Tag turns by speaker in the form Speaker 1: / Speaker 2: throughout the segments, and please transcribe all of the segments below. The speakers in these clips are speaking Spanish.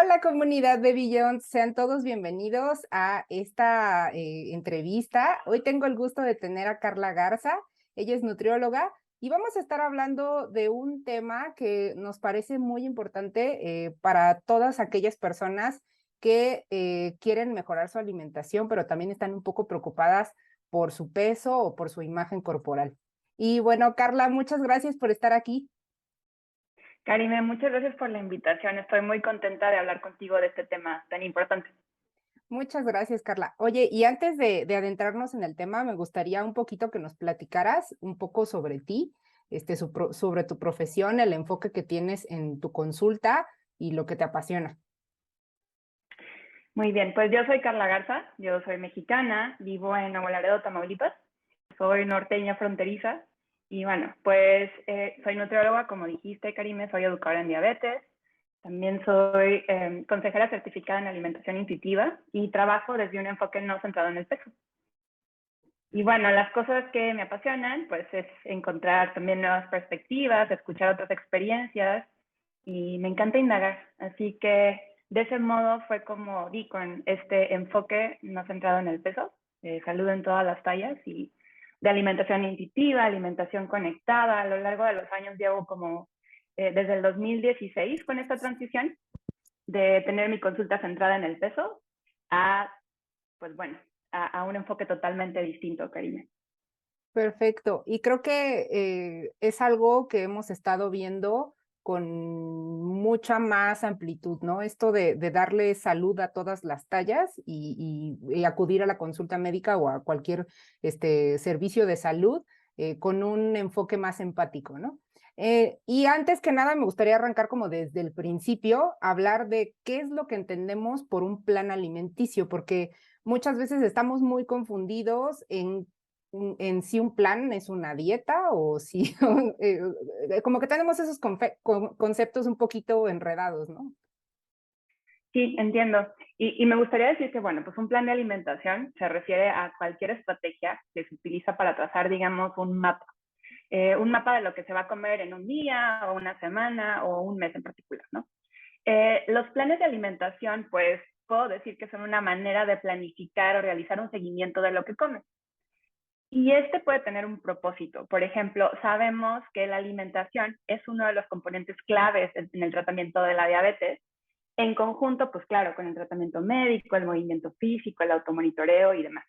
Speaker 1: Hola comunidad de Beyond, sean todos bienvenidos a esta entrevista. Hoy tengo el gusto de tener a Carla Garza, ella es nutrióloga y vamos a estar hablando de un tema que nos parece muy importante para todas aquellas personas que quieren mejorar su alimentación, pero también están un poco preocupadas por su peso o por su imagen corporal. Y bueno, Carla, muchas gracias por estar aquí.
Speaker 2: Karime, muchas gracias por la invitación. Estoy muy contenta de hablar contigo de este tema tan importante.
Speaker 1: Muchas gracias, Carla. Oye, y antes de adentrarnos en el tema, me gustaría un poquito que nos platicaras un poco sobre ti, sobre tu profesión, el enfoque que tienes en tu consulta y lo que te apasiona.
Speaker 2: Muy bien, pues yo soy Carla Garza, yo soy mexicana, vivo en Nuevo Laredo, Tamaulipas, soy norteña fronteriza y bueno, pues soy nutrióloga, como dijiste, Karime, soy educadora en diabetes, también soy consejera certificada en alimentación intuitiva y trabajo desde un enfoque no centrado en el peso. Y bueno, las cosas que me apasionan, pues es encontrar también nuevas perspectivas, escuchar otras experiencias y me encanta indagar. Así que de ese modo fue como di con este enfoque no centrado en el peso, salud en todas las tallas y de alimentación intuitiva, alimentación conectada. A lo largo de los años llevo como desde el 2016 con esta transición de tener mi consulta centrada en el peso a, pues bueno, a un enfoque totalmente distinto, Karina.
Speaker 1: Perfecto. Y creo que es algo que hemos estado viendo con mucha más amplitud, ¿no? Esto de darle salud a todas las tallas y acudir a la consulta médica o a cualquier servicio de salud con un enfoque más empático, ¿no? Y antes que nada me gustaría arrancar como desde el principio, hablar de qué es lo que entendemos por un plan alimenticio, porque muchas veces estamos muy confundidos en si un plan es una dieta o si como que tenemos esos conceptos un poquito enredados, ¿no?
Speaker 2: Sí, entiendo. Y me gustaría decir que, bueno, pues un plan de alimentación se refiere a cualquier estrategia que se utiliza para trazar, digamos, un mapa de lo que se va a comer en un día o una semana o un mes en particular, ¿no? Los planes de alimentación, pues puedo decir que son una manera de planificar o realizar un seguimiento de lo que comes. Y este puede tener un propósito. Por ejemplo, sabemos que la alimentación es uno de los componentes claves en el tratamiento de la diabetes, en conjunto, pues claro, con el tratamiento médico, el movimiento físico, el automonitoreo y demás.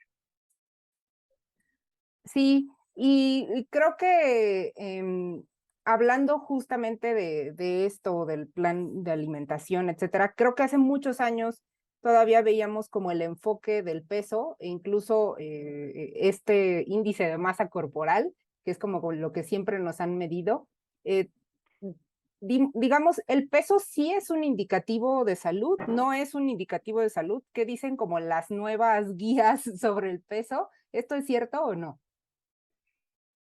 Speaker 1: Sí, y creo que hablando justamente de esto, del plan de alimentación, etcétera, creo que hace muchos años todavía veíamos como el enfoque del peso e incluso este índice de masa corporal, que es como con lo que siempre nos han medido. eh, digamos, el peso sí es un indicativo de salud, no es un indicativo de salud. ¿Qué dicen como las nuevas guías sobre el peso? ¿Esto es cierto o no?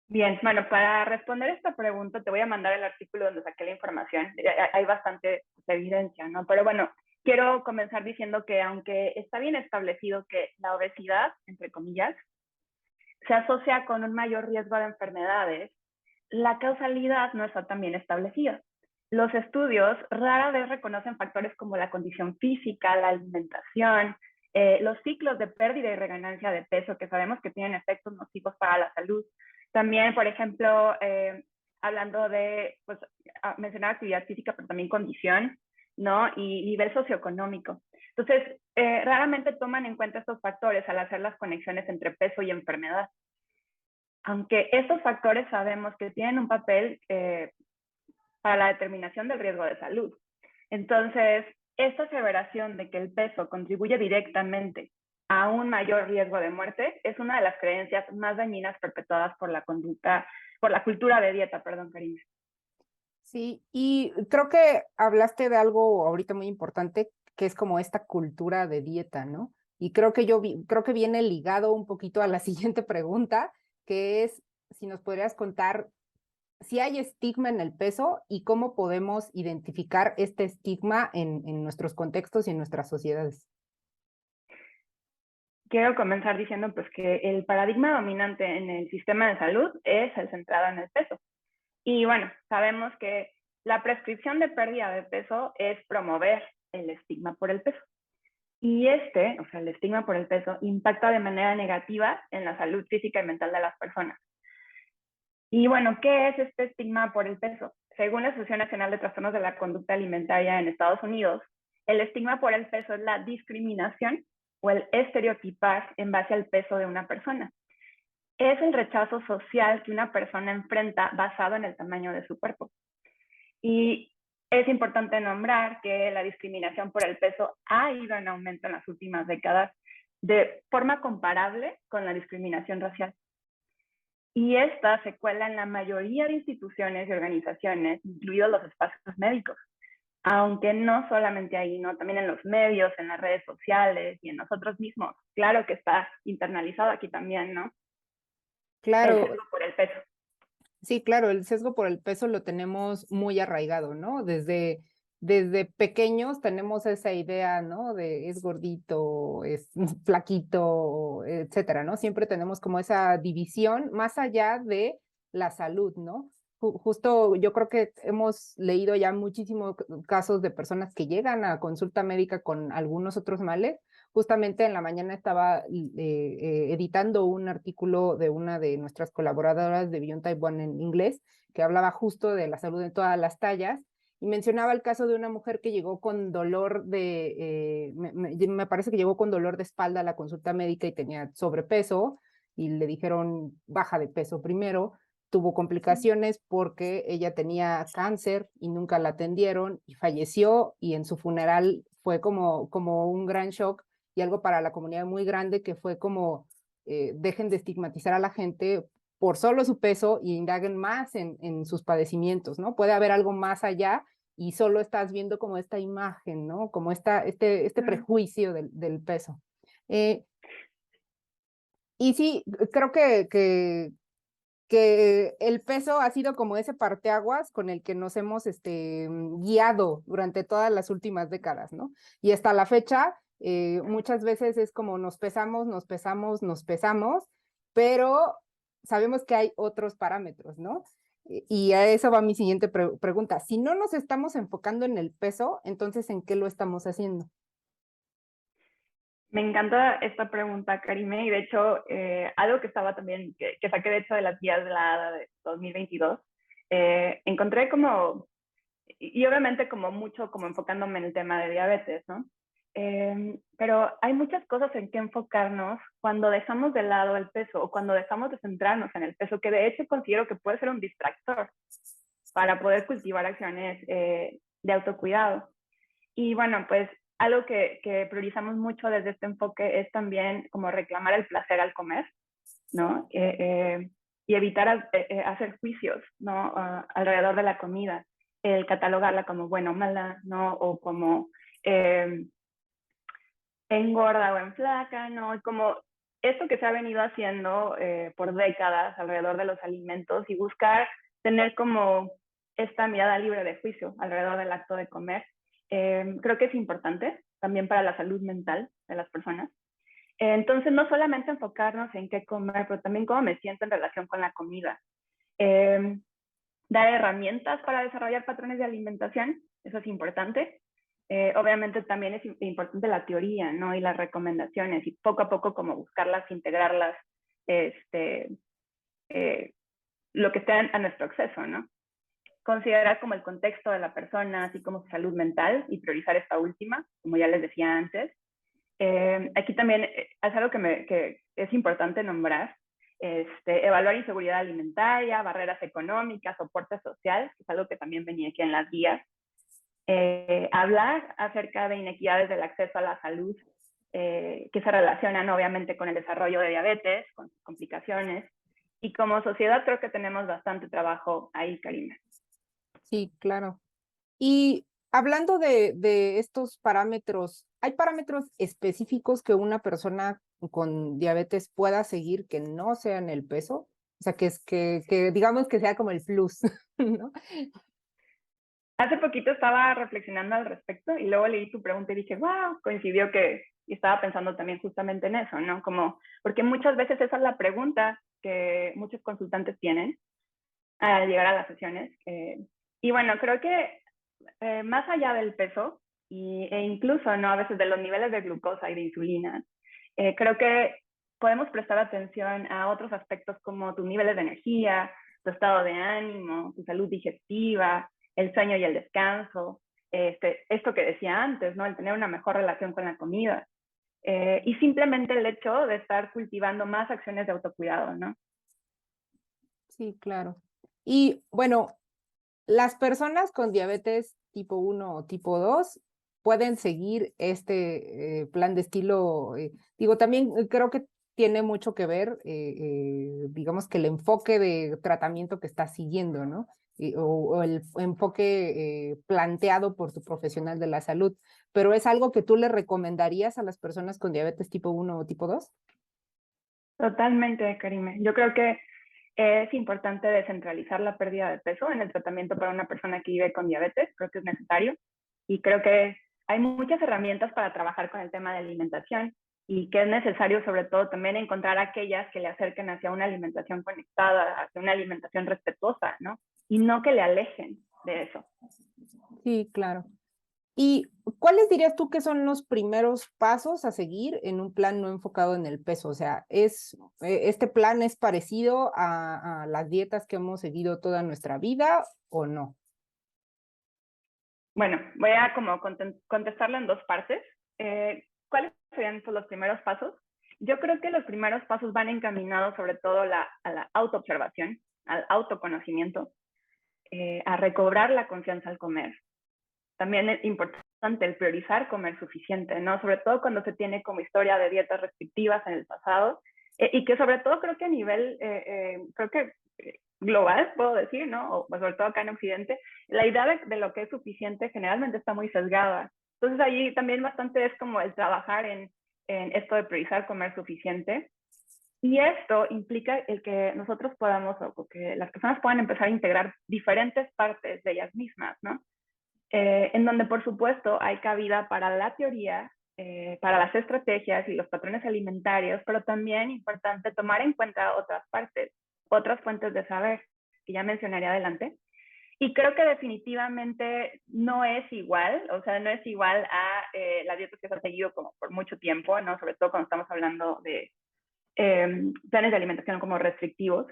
Speaker 2: Bien, bueno, para responder esta pregunta te voy a mandar el artículo donde saqué la información. Hay bastante evidencia, ¿no? Pero bueno, quiero comenzar diciendo que aunque está bien establecido que la obesidad, entre comillas, se asocia con un mayor riesgo de enfermedades, la causalidad no está tan bien establecida. Los estudios rara vez reconocen factores como la condición física, la alimentación, los ciclos de pérdida y reganancia de peso, que sabemos que tienen efectos nocivos para la salud. También, por ejemplo, hablando de, pues, mencionar actividad física, pero también condición, ¿no? Y nivel socioeconómico. Entonces, raramente toman en cuenta estos factores al hacer las conexiones entre peso y enfermedad. Aunque estos factores sabemos que tienen un papel para la determinación del riesgo de salud. Entonces, esta aseveración de que el peso contribuye directamente a un mayor riesgo de muerte es una de las creencias más dañinas perpetuadas por la conducta, por la cultura de dieta, perdón, Karina.
Speaker 1: Sí, y creo que hablaste de algo ahorita muy importante, que es como esta cultura de dieta, ¿no? Y creo que creo que viene ligado un poquito a la siguiente pregunta, que es si nos podrías contar si hay estigma en el peso y cómo podemos identificar este estigma en nuestros contextos y en nuestras sociedades.
Speaker 2: Quiero comenzar diciendo pues que el paradigma dominante en el sistema de salud es el centrado en el peso. Y bueno, sabemos que la prescripción de pérdida de peso es promover el estigma por el peso. Y o sea, el estigma por el peso, impacta de manera negativa en la salud física y mental de las personas. Y bueno, ¿qué es este estigma por el peso? Según la Asociación Nacional de Trastornos de la Conducta Alimentaria en Estados Unidos, el estigma por el peso es la discriminación o el estereotipar en base al peso de una persona. Es el rechazo social que una persona enfrenta basado en el tamaño de su cuerpo. Y es importante nombrar que la discriminación por el peso ha ido en aumento en las últimas décadas de forma comparable con la discriminación racial. Y esta se cuela en la mayoría de instituciones y organizaciones, incluidos los espacios médicos. Aunque no solamente ahí, ¿no? También en los medios, en las redes sociales y en nosotros mismos. Claro que está internalizado aquí también, ¿no? El
Speaker 1: Claro,
Speaker 2: sesgo por el peso.
Speaker 1: sí, claro, el sesgo por el peso lo tenemos muy arraigado, ¿no? Desde pequeños tenemos esa idea, ¿no? De es gordito, es flaquito, etcétera, ¿no? Siempre tenemos como esa división más allá de la salud, ¿no? Justo yo creo que hemos leído ya muchísimos casos de personas que llegan a consulta médica con algunos otros males. Justamente en la mañana estaba editando un artículo de una de nuestras colaboradoras de Beyond Type 1 en inglés, que hablaba justo de la salud de todas las tallas, y mencionaba el caso de una mujer que llegó con dolor me parece que llegó con dolor de espalda a la consulta médica y tenía sobrepeso, y le dijeron baja de peso primero, tuvo complicaciones porque ella tenía cáncer y nunca la atendieron y falleció, y en su funeral fue como un gran shock y algo para la comunidad muy grande, que fue como dejen de estigmatizar a la gente por solo su peso y indaguen más en sus padecimientos, ¿no? Puede haber algo más allá y solo estás viendo como esta imagen, ¿no? Como este prejuicio del peso. Eh, y sí, creo que el peso ha sido como ese parteaguas con el que nos hemos guiado durante todas las últimas décadas, ¿no? Y hasta la fecha, muchas veces es como nos pesamos, nos pesamos, nos pesamos, pero sabemos que hay otros parámetros, ¿no? Y a eso va mi siguiente pregunta. Si no nos estamos enfocando en el peso, entonces ¿en qué lo estamos haciendo?
Speaker 2: Me encanta esta pregunta, Karime, y de hecho, algo que estaba también, que saqué de hecho de las guías de la ADA de 2022, encontré como, y obviamente como mucho como enfocándome en el tema de diabetes, ¿no? Pero hay muchas cosas en que enfocarnos cuando dejamos de lado el peso o cuando dejamos de centrarnos en el peso, que de hecho considero que puede ser un distractor para poder cultivar acciones de autocuidado. Y bueno, pues algo que priorizamos mucho desde este enfoque es también como reclamar el placer al comer, ¿no? Y evitar hacer juicios, ¿no? Alrededor de la comida, el catalogarla como buena o mala, ¿no? O como engorda o en flaca, ¿no? Y como esto que se ha venido haciendo por décadas alrededor de los alimentos y buscar tener como esta mirada libre de juicio alrededor del acto de comer, creo que es importante también para la salud mental de las personas. Entonces, no solamente enfocarnos en qué comer, pero también cómo me siento en relación con la comida. Dar herramientas para desarrollar patrones de alimentación, eso es importante. Obviamente también es importante la teoría, ¿no? Y las recomendaciones, y poco a poco como buscarlas, integrarlas, lo que esté a nuestro acceso, ¿no? Considerar como el contexto de la persona, así como su salud mental, y priorizar esta última, como ya les decía antes. Aquí también es algo que es importante nombrar, evaluar inseguridad alimentaria, barreras económicas, soporte social, que es algo que también venía aquí en las guías. Hablar acerca de inequidades del acceso a la salud, que se relacionan obviamente con el desarrollo de diabetes, con sus complicaciones. Y como sociedad creo que tenemos bastante trabajo ahí, Karina.
Speaker 1: Sí, claro. Y hablando de estos parámetros, ¿hay parámetros específicos que una persona con diabetes pueda seguir que no sean el peso? O sea, que digamos que sea como el plus, ¿no?
Speaker 2: Hace poquito estaba reflexionando al respecto y luego leí tu pregunta y dije, wow, coincidió que y estaba pensando también justamente en eso, ¿no? Como, porque muchas veces esa es la pregunta que muchos consultantes tienen al llegar a las sesiones. Y bueno, creo que más allá del peso, e incluso, ¿no? A veces de los niveles de glucosa y de insulina. Creo que podemos prestar atención a otros aspectos como tus niveles de energía, tu estado de ánimo, tu salud digestiva, el sueño y el descanso, esto que decía antes, ¿no? El tener una mejor relación con la comida. Y simplemente el hecho de estar cultivando más acciones de autocuidado, ¿no?
Speaker 1: Sí, claro. Y bueno, las personas con diabetes tipo 1 o tipo 2 pueden seguir este plan de estilo. Digo, también creo que tiene mucho que ver, digamos que el enfoque de tratamiento que está siguiendo, ¿no? O el enfoque planteado por tu profesional de la salud. Pero ¿es algo que tú le recomendarías a las personas con diabetes tipo 1 o tipo 2?
Speaker 2: Totalmente, Karime. Yo creo que es importante descentralizar la pérdida de peso en el tratamiento para una persona que vive con diabetes. Creo que es necesario. Y creo que hay muchas herramientas para trabajar con el tema de alimentación y que es necesario sobre todo también encontrar aquellas que le acerquen hacia una alimentación conectada, hacia una alimentación respetuosa, ¿no? Y no que le alejen de eso.
Speaker 1: Sí, claro. ¿Y cuáles dirías tú que son los primeros pasos a seguir en un plan no enfocado en el peso? O sea, ¿este plan es parecido a las dietas que hemos seguido toda nuestra vida o no?
Speaker 2: Bueno, voy a como contestarlo en dos partes. ¿Cuáles serían pues, los primeros pasos? Yo creo que los primeros pasos van encaminados sobre todo a la autoobservación, al autoconocimiento, a recobrar la confianza al comer. También es importante el priorizar comer suficiente, ¿no? Sobre todo cuando se tiene como historia de dietas restrictivas en el pasado, y que sobre todo creo que a nivel, creo que global, puedo decir, ¿no? O sobre todo acá en Occidente, la idea de lo que es suficiente generalmente está muy sesgada. Entonces ahí también bastante es como el trabajar en esto de priorizar comer suficiente. Y esto implica el que nosotros podamos, o que las personas puedan empezar a integrar diferentes partes de ellas mismas, ¿no? En donde por supuesto hay cabida para la teoría, para las estrategias y los patrones alimentarios, pero también importante tomar en cuenta otras partes, otras fuentes de saber, que ya mencionaré adelante. Y creo que definitivamente no es igual, o sea, no es igual a la dieta que se ha seguido como por mucho tiempo, ¿no? Sobre todo cuando estamos hablando de planes de alimentación como restrictivos.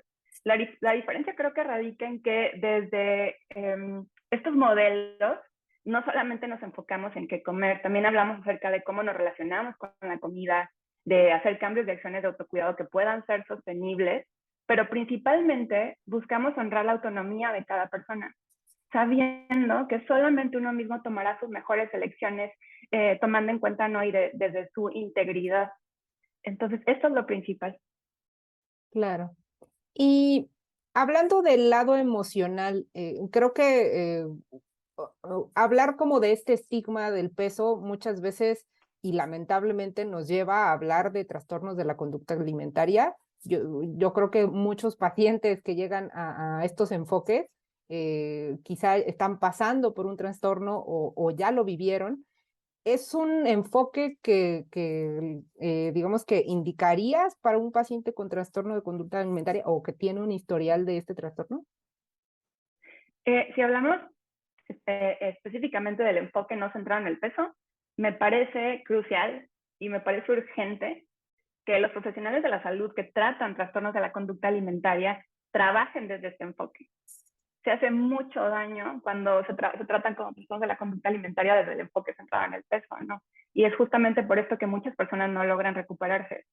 Speaker 2: La diferencia creo que radica en que desde estos modelos no solamente nos enfocamos en qué comer, también hablamos acerca de cómo nos relacionamos con la comida, de hacer cambios de acciones de autocuidado que puedan ser sostenibles, pero principalmente buscamos honrar la autonomía de cada persona, sabiendo que solamente uno mismo tomará sus mejores elecciones, tomando en cuenta ¿no? desde su integridad. Entonces, esto es lo principal.
Speaker 1: Claro. Y hablando del lado emocional, creo que hablar como de este estigma del peso muchas veces y lamentablemente nos lleva a hablar de trastornos de la conducta alimentaria. Yo creo que muchos pacientes que llegan a estos enfoques quizá están pasando por un trastorno o ya lo vivieron. ¿Es un enfoque que digamos que indicarías para un paciente con trastorno de conducta alimentaria o que tiene un historial de este trastorno?
Speaker 2: Si hablamos específicamente del enfoque no centrado en el peso, me parece crucial y me parece urgente que los profesionales de la salud que tratan trastornos de la conducta alimentaria trabajen desde este enfoque. Se hace mucho daño cuando se tratan como trastornos de la conducta alimentaria desde el enfoque centrado en el peso, ¿no? Y es justamente por esto que muchas personas no logran recuperarse.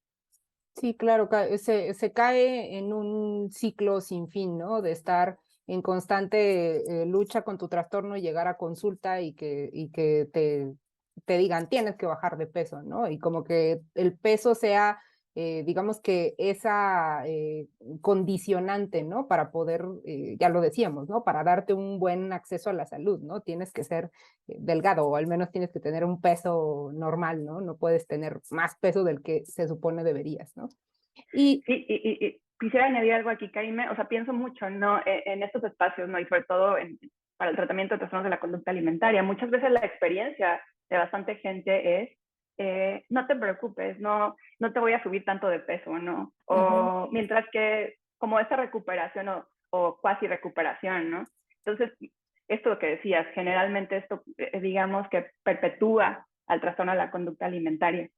Speaker 1: Sí, claro, se cae en un ciclo sin fin, ¿no? De estar en constante lucha con tu trastorno y llegar a consulta y que te digan, tienes que bajar de peso, ¿no? Y como que el peso sea, digamos que esa condicionante, ¿no? Para poder, ya lo decíamos, ¿no? Para darte un buen acceso a la salud, ¿no? Tienes que ser delgado o al menos tienes que tener un peso normal, ¿no? No puedes tener más peso del que se supone deberías, ¿no? Y
Speaker 2: Sí, y quisiera añadir algo aquí, Karime. O sea, pienso mucho, ¿no? En estos espacios, ¿no? Y sobre todo para el tratamiento de trastornos de la conducta alimentaria. Muchas veces la experiencia de bastante gente es, no te preocupes, no te voy a subir tanto de peso, ¿no?
Speaker 1: ujú,
Speaker 2: O mientras que como esa recuperación o cuasi recuperación, ¿no? Entonces, esto lo que decías, generalmente esto, digamos que perpetúa al trastorno de la conducta alimentaria.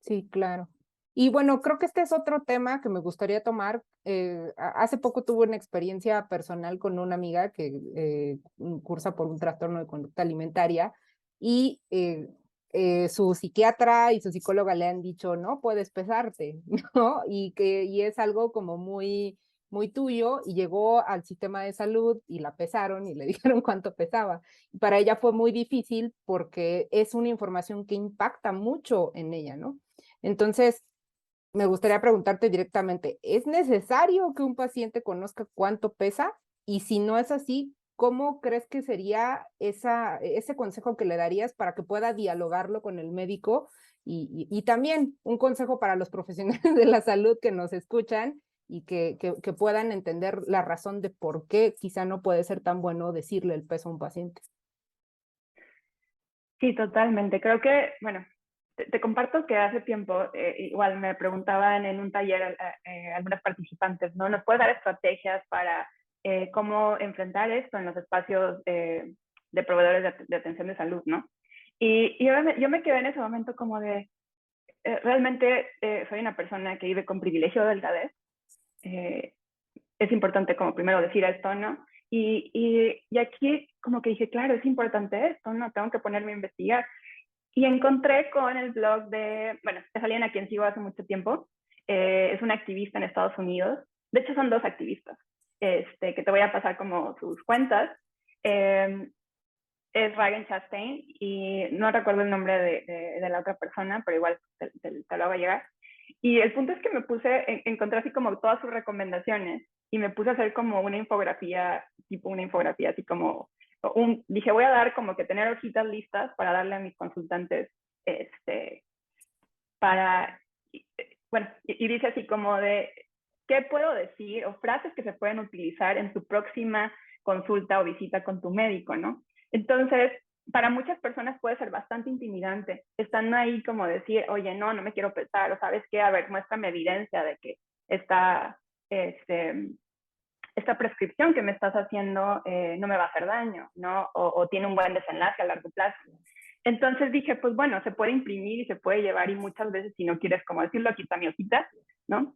Speaker 1: Sí, claro. Y bueno, creo que este es otro tema que me gustaría tomar. Hace poco tuve una experiencia personal con una amiga que cursa por un trastorno de conducta alimentaria y su psiquiatra y su psicóloga le han dicho, no puedes pesarte, ¿no? Y es algo como muy tuyo, y llegó al sistema de salud y la pesaron y le dijeron cuánto pesaba. Y para ella fue muy difícil porque es una información que impacta mucho en ella, ¿no? Entonces, me gustaría preguntarte directamente, ¿es necesario que un paciente conozca cuánto pesa? Y si no es así, ¿cómo crees que sería ese consejo que le darías para que pueda dialogarlo con el médico? Y también un consejo para los profesionales de la salud que nos escuchan y que puedan entender la razón de por qué quizá no puede ser tan bueno decirle el peso a un paciente.
Speaker 2: Sí, totalmente. Creo que, bueno, te comparto que hace tiempo igual me preguntaban en un taller algunas participantes, ¿no? ¿Nos puedes dar estrategias para cómo enfrentar esto en los espacios de proveedores de atención de salud, ¿no? Y yo me quedé en ese momento como de, realmente soy una persona que vive con privilegio de delgadez. Eh, es importante como primero decir esto, ¿no? Y aquí como que dije, claro, es importante esto, ¿no? Tengo que ponerme a investigar. Y encontré con el blog de, bueno, es alguien a quien sigo hace mucho tiempo, es una activista en Estados Unidos, de hecho son dos activistas, que te voy a pasar como sus cuentas. Eh, es Ragen Chastain y no recuerdo el nombre de la otra persona, pero igual te lo hago llegar. Y el punto es que me puse, encontré así como todas sus recomendaciones y me puse a hacer como una infografía, tipo una infografía, así como, dije voy a dar como que tener hojitas listas para darle a mis consultantes, para, bueno, y dice así como de, ¿qué puedo decir? O frases que se pueden utilizar en tu próxima consulta o visita con tu médico, ¿no? Entonces, para muchas personas puede ser bastante intimidante. Están ahí como decir, oye, no me quiero pesar, o sabes qué, a ver, muéstrame evidencia de que esta, esta prescripción que me estás haciendo no me va a hacer daño, ¿no? O tiene un buen desenlace a largo plazo. Entonces dije, pues bueno, se puede imprimir y se puede llevar y muchas veces si no quieres como decirlo, aquí está mi hojita, ¿no?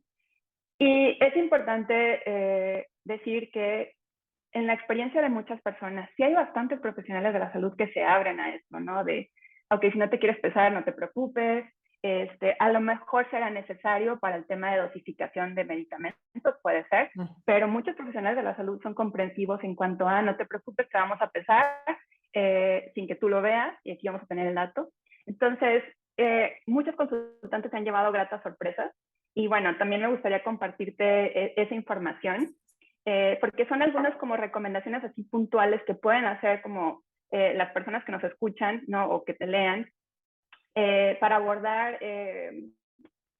Speaker 2: Y es importante decir que en la experiencia de muchas personas, sí hay bastantes profesionales de la salud que se abren a esto, ¿no? De, ok, si no te quieres pesar, no te preocupes, a lo mejor será necesario para el tema de dosificación de medicamentos, puede ser, pero muchos profesionales de la salud son comprensivos en cuanto a, no te preocupes, te vamos a pesar sin que tú lo veas y aquí vamos a tener el dato. Entonces, muchos consultantes se han llevado gratas sorpresas y bueno, también me gustaría compartirte esa información porque son algunas como recomendaciones así puntuales que pueden hacer como las personas que nos escuchan, ¿no? O que te lean, para abordar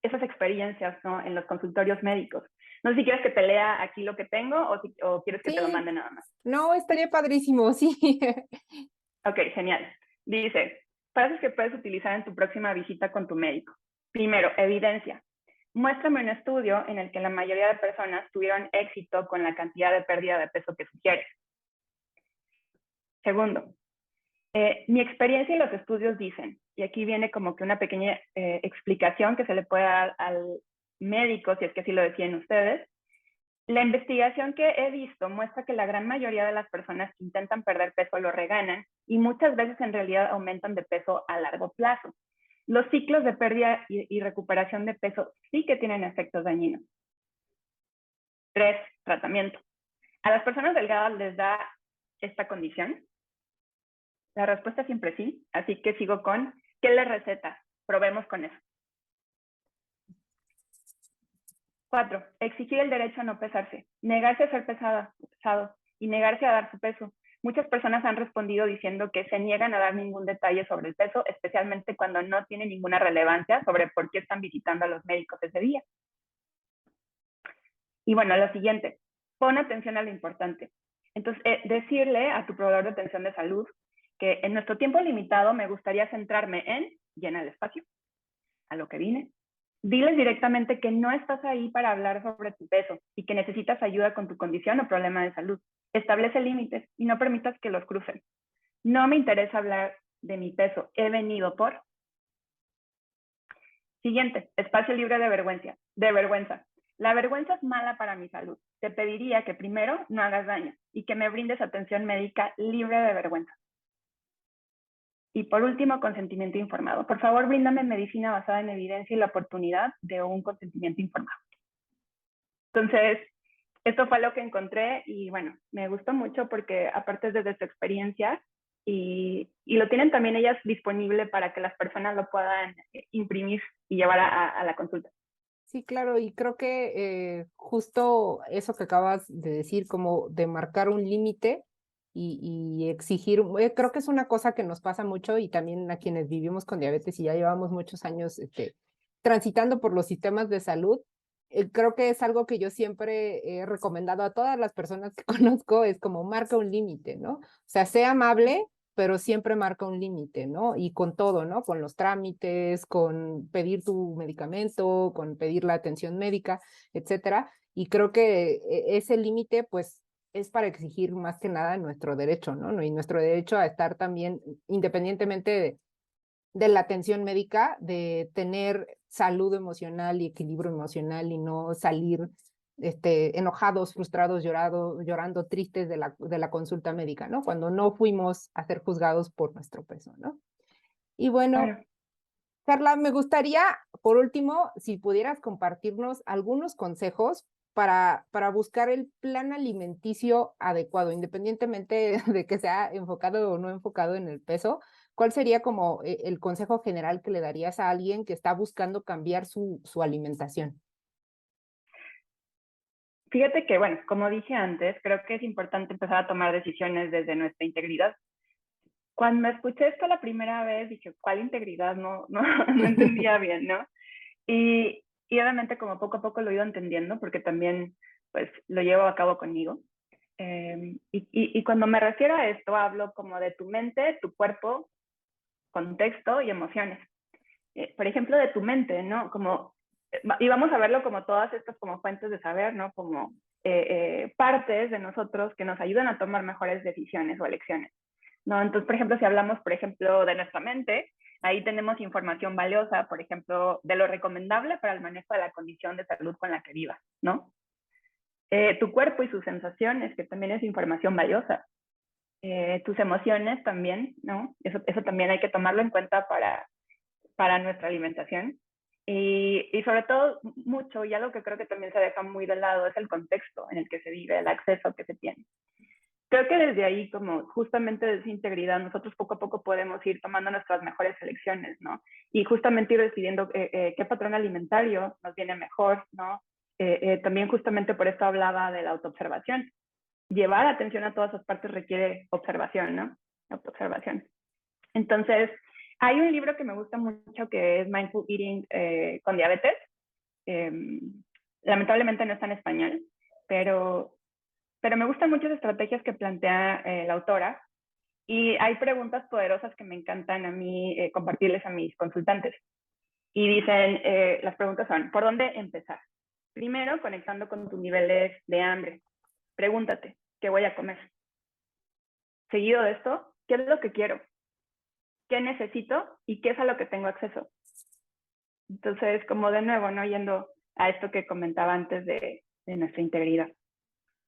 Speaker 2: esas experiencias, ¿no? En los consultorios médicos. No sé si quieres que te lea aquí lo que tengo o quieres que te lo
Speaker 1: Sí,
Speaker 2: mande nada más.
Speaker 1: no, estaría padrísimo, sí.
Speaker 2: Ok, genial. Dice, frases que puedes utilizar en tu próxima visita con tu médico. Primero, evidencia. Muéstrame un estudio en el que la mayoría de personas tuvieron éxito con la cantidad de pérdida de peso que sugieres. Segundo, mi experiencia y los estudios dicen, y aquí viene como que una pequeña explicación que se le puede dar al médico, si es que así lo decían ustedes. La investigación que he visto muestra que la gran mayoría de las personas que intentan perder peso lo reganan y muchas veces en realidad aumentan de peso a largo plazo. Los ciclos de pérdida y recuperación de peso sí que tienen efectos dañinos. 3, tratamiento. ¿A las personas delgadas les da esta condición? La respuesta siempre sí, así que sigo con, ¿qué le receta? Probemos con eso. 4, exigir el derecho a no pesarse, negarse a ser pesado y negarse a dar su peso. Muchas personas han respondido diciendo que se niegan a dar ningún detalle sobre el peso, especialmente cuando no tiene ninguna relevancia sobre por qué están visitando a los médicos ese día. Y bueno, lo siguiente, pon atención a lo importante. Entonces, decirle a tu proveedor de atención de salud que en nuestro tiempo limitado me gustaría centrarme en llenar el espacio, a lo que vine. Diles directamente que no estás ahí para hablar sobre tu peso y que necesitas ayuda con tu condición o problema de salud. Establece límites y no permitas que los crucen. No me interesa hablar de mi peso. He venido por. Siguiente, espacio libre de vergüenza. La vergüenza es mala para mi salud. Te pediría que primero no hagas daño y que me brindes atención médica libre de vergüenza. Y por último, consentimiento informado. Por favor, bríndame medicina basada en evidencia y la oportunidad de un consentimiento informado. Entonces, esto fue lo que encontré y bueno, me gustó mucho porque aparte es desde su experiencia y lo tienen también ellas disponible para que las personas lo puedan imprimir y llevar a la consulta.
Speaker 1: Sí, claro, y creo que justo eso que acabas de decir, como de marcar un límite y exigir, creo que es una cosa que nos pasa mucho y también a quienes vivimos con diabetes y ya llevamos muchos años transitando por los sistemas de salud. Creo que es algo que yo siempre he recomendado a todas las personas que conozco, es como marca un límite, ¿no? O sea, sea amable, pero siempre marca un límite, ¿no? Y con todo, ¿no? Con los trámites, con pedir tu medicamento, con pedir la atención médica, etcétera. Y creo que ese límite, pues, es para exigir más que nada nuestro derecho, ¿no? Y nuestro derecho a estar también, independientemente de la atención médica, de tener salud emocional y equilibrio emocional y no salir enojados, frustrados, llorando tristes de la consulta médica, ¿no? Cuando no fuimos a ser juzgados por nuestro peso, ¿no? Y bueno,
Speaker 2: Claro.
Speaker 1: Carla, me gustaría, por último, si pudieras compartirnos algunos consejos para buscar el plan alimenticio adecuado, independientemente de que sea enfocado o no enfocado en el peso. ¿Cuál sería como el consejo general que le darías a alguien que está buscando cambiar su alimentación?
Speaker 2: Fíjate que, bueno, como dije antes, creo que es importante empezar a tomar decisiones desde nuestra integridad. Cuando escuché esto la primera vez, dije, ¿cuál integridad? No entendía bien, ¿no? Y obviamente como poco a poco lo he ido entendiendo, porque también pues lo llevo a cabo conmigo. Y cuando me refiero a esto, hablo como de tu mente, tu cuerpo, contexto y emociones. Por ejemplo, de tu mente, ¿no? Como, y vamos a verlo como todas estas como fuentes de saber, ¿no? Como partes de nosotros que nos ayudan a tomar mejores decisiones o elecciones, ¿no? Entonces, por ejemplo, si hablamos, por ejemplo, de nuestra mente, ahí tenemos información valiosa, por ejemplo, de lo recomendable para el manejo de la condición de salud con la que vivas, ¿no? Tu cuerpo y sus sensaciones, que también es información valiosa. Tus emociones también, ¿no? Eso también hay que tomarlo en cuenta para nuestra alimentación. Y sobre todo, mucho, y algo que creo que también se deja muy de lado, es el contexto en el que se vive, el acceso que se tiene. Creo que desde ahí, como justamente desde esa integridad, nosotros poco a poco podemos ir tomando nuestras mejores elecciones, ¿no? Y justamente ir decidiendo qué patrón alimentario nos viene mejor, ¿no? También justamente por esto hablaba de la autoobservación. Llevar atención a todas esas partes requiere observación, ¿no? Autoobservación. Entonces, hay un libro que me gusta mucho que es Mindful Eating con diabetes. Eh, Lamentablemente no está en español, pero me gustan muchas estrategias que plantea la autora y hay preguntas poderosas que me encantan a mí compartirles a mis consultantes. Y dicen, las preguntas son, ¿por dónde empezar? Primero, conectando con tus niveles de hambre. Pregúntate, ¿qué voy a comer? Seguido de esto, ¿qué es lo que quiero? ¿Qué necesito? ¿Y qué es a lo que tengo acceso? Entonces, como de nuevo, ¿no? Yendo a esto que comentaba antes de nuestra integridad.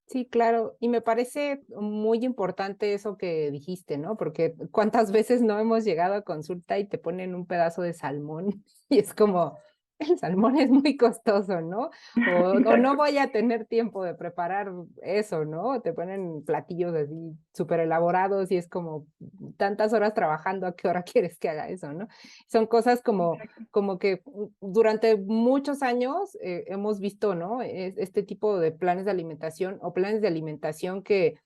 Speaker 1: Sí, claro, y me parece muy importante eso que dijiste, ¿no? Porque cuántas veces no hemos llegado a consulta y te ponen un pedazo de salmón y es como, el salmón es muy costoso, ¿no? O no voy a tener tiempo de preparar eso, ¿no? Te ponen platillos así súper elaborados y es como tantas horas trabajando, ¿a qué hora quieres que haga eso, no? Son cosas como que durante muchos años hemos visto, ¿no? Este tipo de planes de alimentación o planes de alimentación que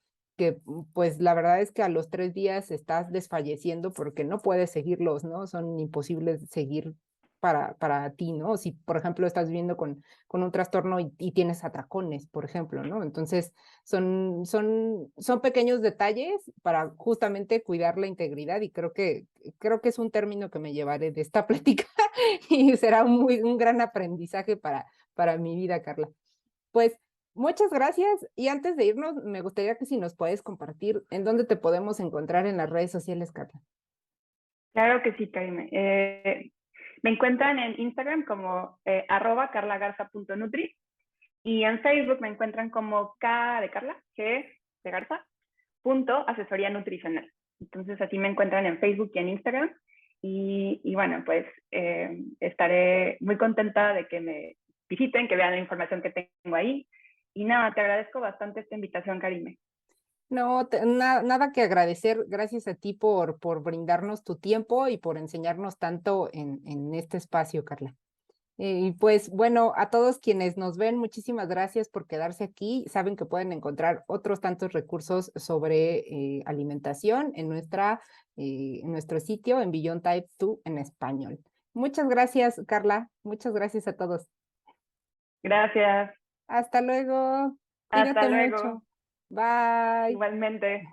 Speaker 1: pues la verdad es que a los 3 días estás desfalleciendo porque no puedes seguirlos, ¿no? Son imposibles de seguir para ti, ¿no? Si, por ejemplo, estás viviendo con un trastorno y tienes atracones, por ejemplo, ¿no? Entonces, son pequeños detalles para justamente cuidar la integridad y creo que es un término que me llevaré de esta plática y será un gran aprendizaje para mi vida, Carla. Pues Muchas gracias. Y antes de irnos, me gustaría que si nos puedes compartir en dónde te podemos encontrar en las redes sociales, Carla.
Speaker 2: Claro que sí, Karime. Me encuentran en Instagram como @carlagarza.nutri y en Facebook me encuentran como K de Carla, G de Garza, asesoría nutricional. Entonces así me encuentran en Facebook y en Instagram. Y bueno, pues estaré muy contenta de que me visiten, que vean la información que tengo ahí. Y nada, te agradezco bastante esta invitación, Karime.
Speaker 1: No, nada que agradecer. Gracias a ti por brindarnos tu tiempo y por enseñarnos tanto en este espacio, Carla. Y pues bueno, a todos quienes nos ven, muchísimas gracias por quedarse aquí. Saben que pueden encontrar otros tantos recursos sobre alimentación en nuestro sitio en Beyond Type 2 en español. Muchas gracias, Carla. Muchas gracias a todos.
Speaker 2: Gracias.
Speaker 1: Hasta luego.
Speaker 2: Hasta
Speaker 1: Cuídate
Speaker 2: luego.
Speaker 1: mucho. Bye.
Speaker 2: Igualmente.